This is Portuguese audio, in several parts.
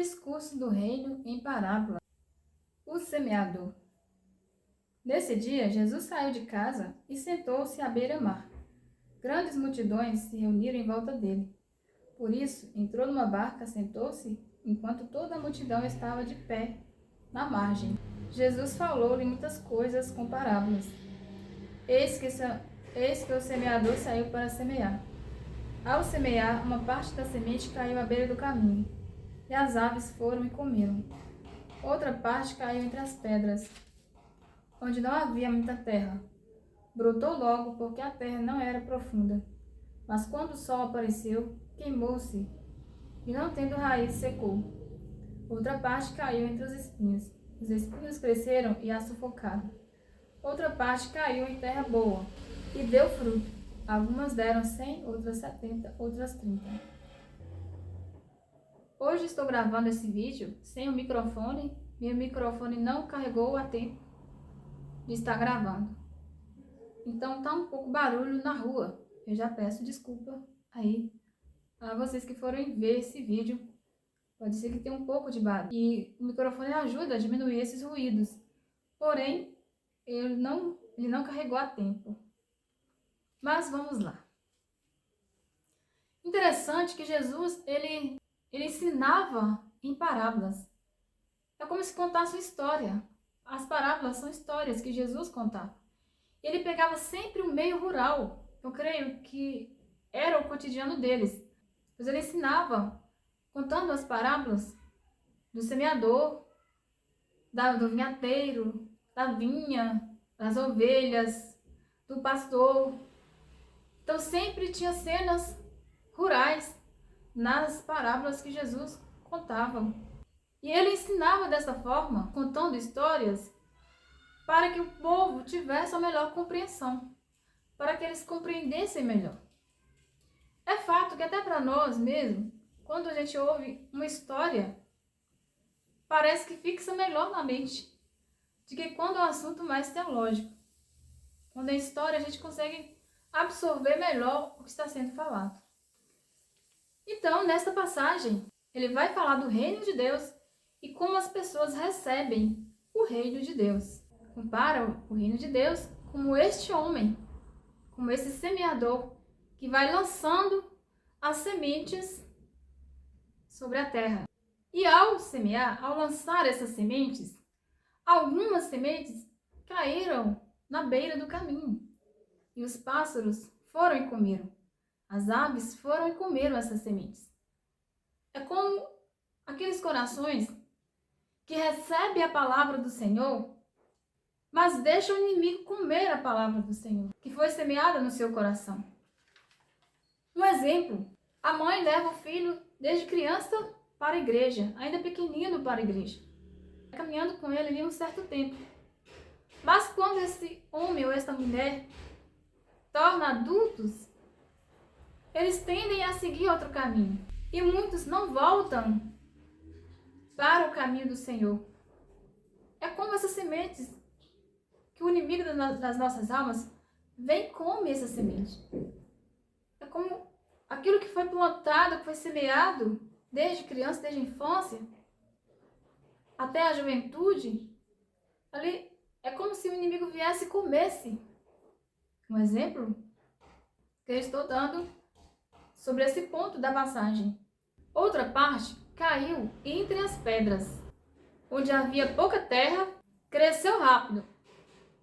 Discurso do reino em parábola. O semeador. Nesse dia, Jesus saiu de casa e sentou-se à beira-mar. Grandes multidões se reuniram em volta dele. Por isso, entrou numa barca, sentou-se, enquanto toda a multidão estava de pé, na margem. Jesus falou-lhe muitas coisas com parábolas. Eis que o semeador saiu para semear. Ao semear, uma parte da semente caiu à beira do caminho, e as aves foram e comeram. Outra parte caiu entre as pedras, onde não havia muita terra. Brotou logo, porque a terra não era profunda. Mas quando o sol apareceu, queimou-se, e não tendo raiz, secou. Outra parte caiu entre os espinhos. Os espinhos cresceram e a sufocaram. Outra parte caiu em terra boa, e deu fruto. Algumas deram 100, outras 70, outras 30. Hoje estou gravando esse vídeo sem o microfone. Meu microfone não carregou a tempo de estar gravando. Então tá um pouco barulho na rua. Eu já peço desculpa aí a vocês que forem ver esse vídeo. Pode ser que tenha um pouco de barulho. E o microfone ajuda a diminuir esses ruídos. Porém, ele não carregou a tempo. Mas vamos lá. Interessante que Jesus, ele ensinava em parábolas. É como se contasse uma história. As parábolas são histórias que Jesus contava. Ele pegava sempre o meio rural. Eu creio que era o cotidiano deles. Pois ele ensinava contando as parábolas do semeador, do vinhateiro, da vinha, das ovelhas, do pastor. Então sempre tinha cenas rurais nas parábolas que Jesus contava. E ele ensinava dessa forma, contando histórias, para que o povo tivesse a melhor compreensão, para que eles compreendessem melhor. É fato que até para nós mesmo, quando a gente ouve uma história, parece que fixa melhor na mente do que quando é um assunto mais teológico. Quando é história, a gente consegue absorver melhor o que está sendo falado. Então, nesta passagem, ele vai falar do reino de Deus e como as pessoas recebem o reino de Deus. Compara o reino de Deus como este homem, como esse semeador que vai lançando as sementes sobre a terra. E ao semear, ao lançar essas sementes, algumas sementes caíram na beira do caminho. E os pássaros foram e comeram. As aves foram e comeram essas sementes. É como aqueles corações que recebem a palavra do Senhor, mas deixam o inimigo comer a palavra do Senhor, que foi semeada no seu coração. Um exemplo, a mãe leva o filho desde criança para a igreja, ainda pequenino para a igreja, caminhando com ele ali um certo tempo. Mas quando esse homem ou essa mulher torna adultos, eles tendem a seguir outro caminho. E muitos não voltam para o caminho do Senhor. É como essas sementes que o inimigo das nossas almas vem e come essa semente. É como aquilo que foi plantado, que foi semeado desde criança, desde a infância, até a juventude. Ali é como se o inimigo viesse e comesse. Um exemplo que eu estou dando sobre esse ponto da passagem. Outra parte caiu entre as pedras, onde havia pouca terra, cresceu rápido,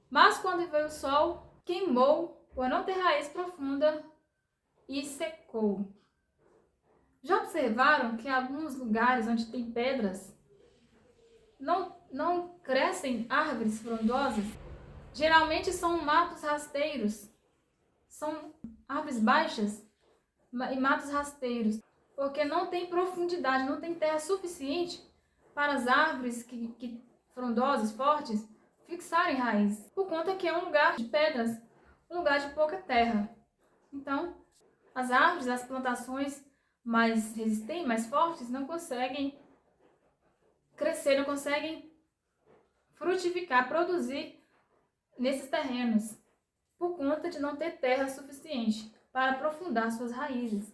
mas quando veio o sol, queimou por não ter raiz profunda e secou. Já observaram que em alguns lugares onde tem pedras não crescem árvores frondosas? Geralmente são matos rasteiros, são árvores baixas e matos rasteiros, porque não tem profundidade, não tem terra suficiente para as árvores que frondosas, fortes, fixarem raiz, por conta que é um lugar de pedras, um lugar de pouca terra. Então, as árvores, as plantações mais resistentes, mais fortes, não conseguem crescer, não conseguem frutificar, produzir nesses terrenos, por conta de não ter terra suficiente para aprofundar suas raízes.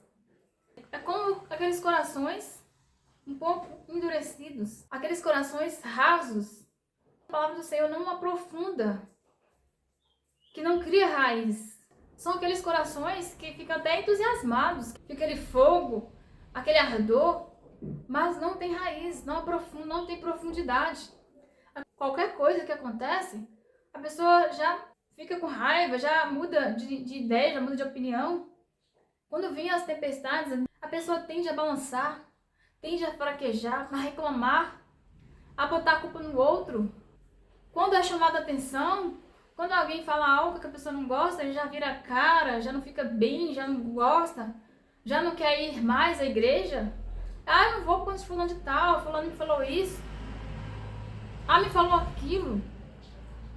É como aqueles corações um pouco endurecidos, aqueles corações rasos. A palavra do Senhor não aprofunda, que não cria raiz. São aqueles corações que ficam até entusiasmados, fica aquele fogo, aquele ardor, mas não tem raiz, não aprofunda, não tem profundidade. Qualquer coisa que acontece, a pessoa já fica com raiva, já muda de ideia, já muda de opinião. Quando vêm as tempestades, a pessoa tende a balançar, tende a fraquejar, a reclamar, a botar a culpa no outro. Quando é chamada a atenção, quando alguém fala algo que a pessoa não gosta, ele já vira a cara, já não fica bem, já não gosta, já não quer ir mais à igreja. Ah, eu não vou por conta de fulano de tal, fulano me falou isso. Ah, me falou aquilo.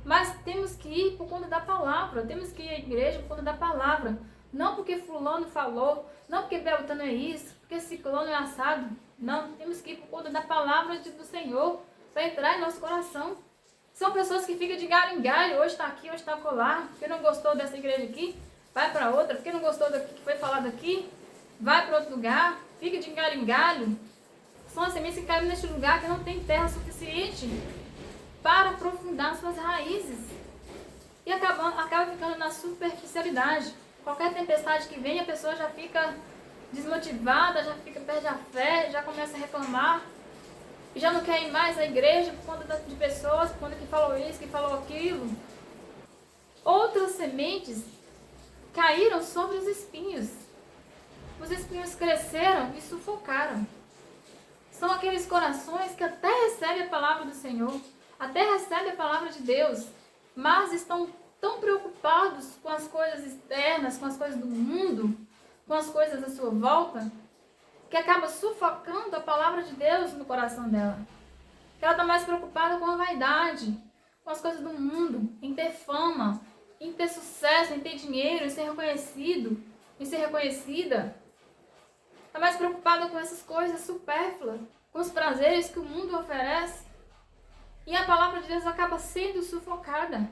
Mas temos que ir por conta da palavra, temos que ir à igreja por conta da palavra. Não porque fulano falou, não porque Beltrano é isso, porque ciclano é assado. Não, temos que ir por conta da palavra do Senhor, para entrar em nosso coração. São pessoas que ficam de galho em galho, hoje está aqui, hoje está colar, porque não gostou dessa igreja aqui, vai para outra, porque não gostou do que foi falado aqui, vai para outro lugar, fica de galho em galho. São as sementes que caem neste lugar que não tem terra suficiente para aprofundar suas raízes. E acaba ficando na superficialidade. Qualquer tempestade que vem, a pessoa já fica desmotivada, perde a fé, já começa a reclamar. E já não quer ir mais à igreja por conta de pessoas, por conta que falou isso, que falou aquilo. Outras sementes caíram sobre os espinhos. Os espinhos cresceram e sufocaram. São aqueles corações que até recebem a palavra do Senhor, até recebem a palavra de Deus, mas estão tão preocupados com as coisas externas, com as coisas do mundo, com as coisas à sua volta, que acaba sufocando a palavra de Deus no coração dela. Ela está mais preocupada com a vaidade, com as coisas do mundo, em ter fama, em ter sucesso, em ter dinheiro, em ser reconhecido, em ser reconhecida. Está mais preocupada com essas coisas supérfluas, com os prazeres que o mundo oferece. E a palavra de Deus acaba sendo sufocada.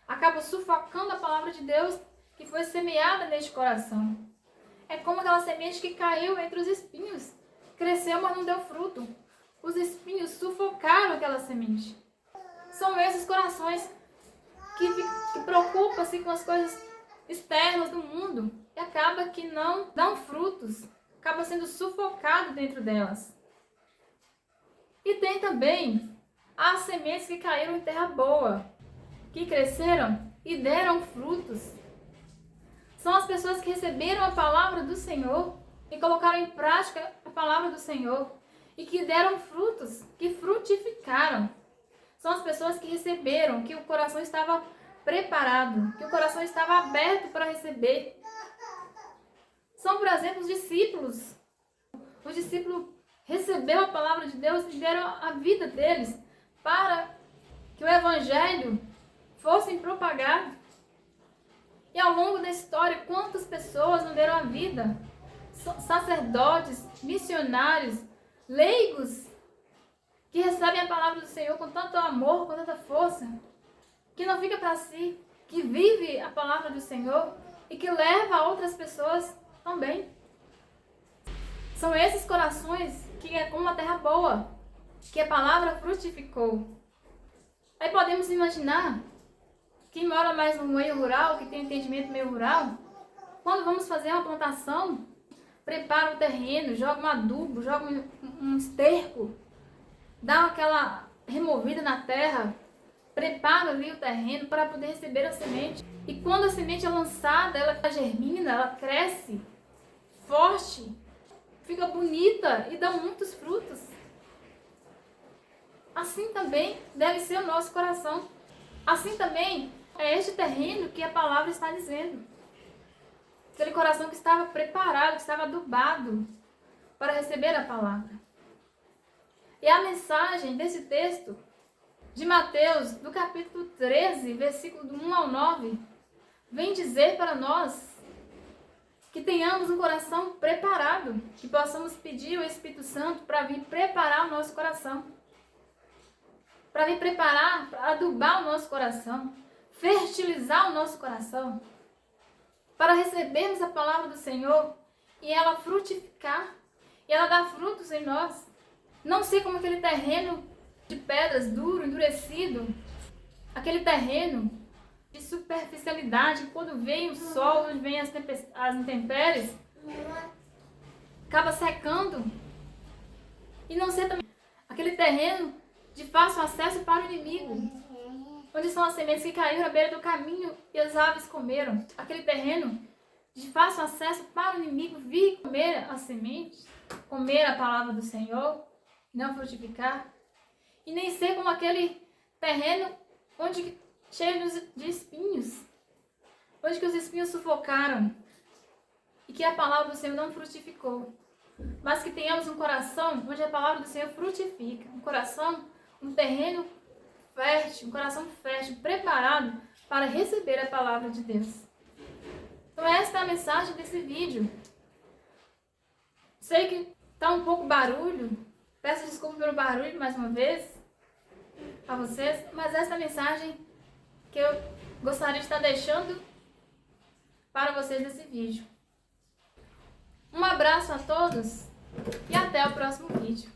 Acaba sufocando a palavra de Deus que foi semeada neste coração. É como aquela semente que caiu entre os espinhos. Cresceu, mas não deu fruto. Os espinhos sufocaram aquela semente. São esses corações que preocupam-se com as coisas externas do mundo. E acaba que não dão frutos. Acaba sendo sufocado dentro delas. E tem também as sementes que caíram em terra boa, que cresceram e deram frutos. São as pessoas que receberam a palavra do Senhor e colocaram em prática a palavra do Senhor e que deram frutos, que frutificaram. São as pessoas que receberam, que o coração estava preparado, que o coração estava aberto para receber. São, por exemplo, os discípulos. Os discípulos receberam a palavra de Deus e deram a vida deles para que o evangelho fosse propagado. E ao longo da história, quantas pessoas não deram a vida? Sacerdotes, missionários, leigos, que recebem a palavra do Senhor com tanto amor, com tanta força, que não fica para si, que vive a palavra do Senhor e que leva a outras pessoas também. São esses corações que é como uma terra boa, que a palavra frutificou. Aí podemos imaginar, quem mora mais no meio rural, que tem entendimento meio rural, quando vamos fazer uma plantação, prepara o terreno, joga um adubo, joga um esterco, dá aquela removida na terra, prepara ali o terreno para poder receber a semente. E quando a semente é lançada, ela germina, ela cresce forte, fica bonita e dá muitos frutos. Assim também deve ser o nosso coração. Assim também é este terreno que a palavra está dizendo. Aquele coração que estava preparado, que estava adubado para receber a palavra. E a mensagem desse texto de Mateus, do capítulo 13, versículo do 1 ao 9, vem dizer para nós que tenhamos um coração preparado, que possamos pedir ao Espírito Santo para vir preparar o nosso coração, para vir preparar, para adubar o nosso coração, fertilizar o nosso coração, para recebermos a palavra do Senhor e ela frutificar, e ela dar frutos em nós. Não ser como aquele terreno de pedras duro, endurecido, aquele terreno de superficialidade, quando vem o sol, quando vem as intempéries, acaba secando. E não ser também aquele terreno de fácil acesso para o inimigo, onde são as sementes que caíram à beira do caminho e as aves comeram. Aquele terreno de fácil acesso para o inimigo vir comer as sementes, comer a palavra do Senhor, não frutificar. E nem ser como aquele terreno onde cheio de espinhos, onde que os espinhos sufocaram e que a palavra do Senhor não frutificou. Mas que tenhamos um coração onde a palavra do Senhor frutifica. Um coração, um terreno fértil, um coração fértil, preparado para receber a palavra de Deus. Então esta é a mensagem desse vídeo. Sei que está um pouco barulho, peço desculpa pelo barulho mais uma vez a vocês, mas esta é a mensagem que eu gostaria de estar deixando para vocês nesse vídeo. Um abraço a todos e até o próximo vídeo.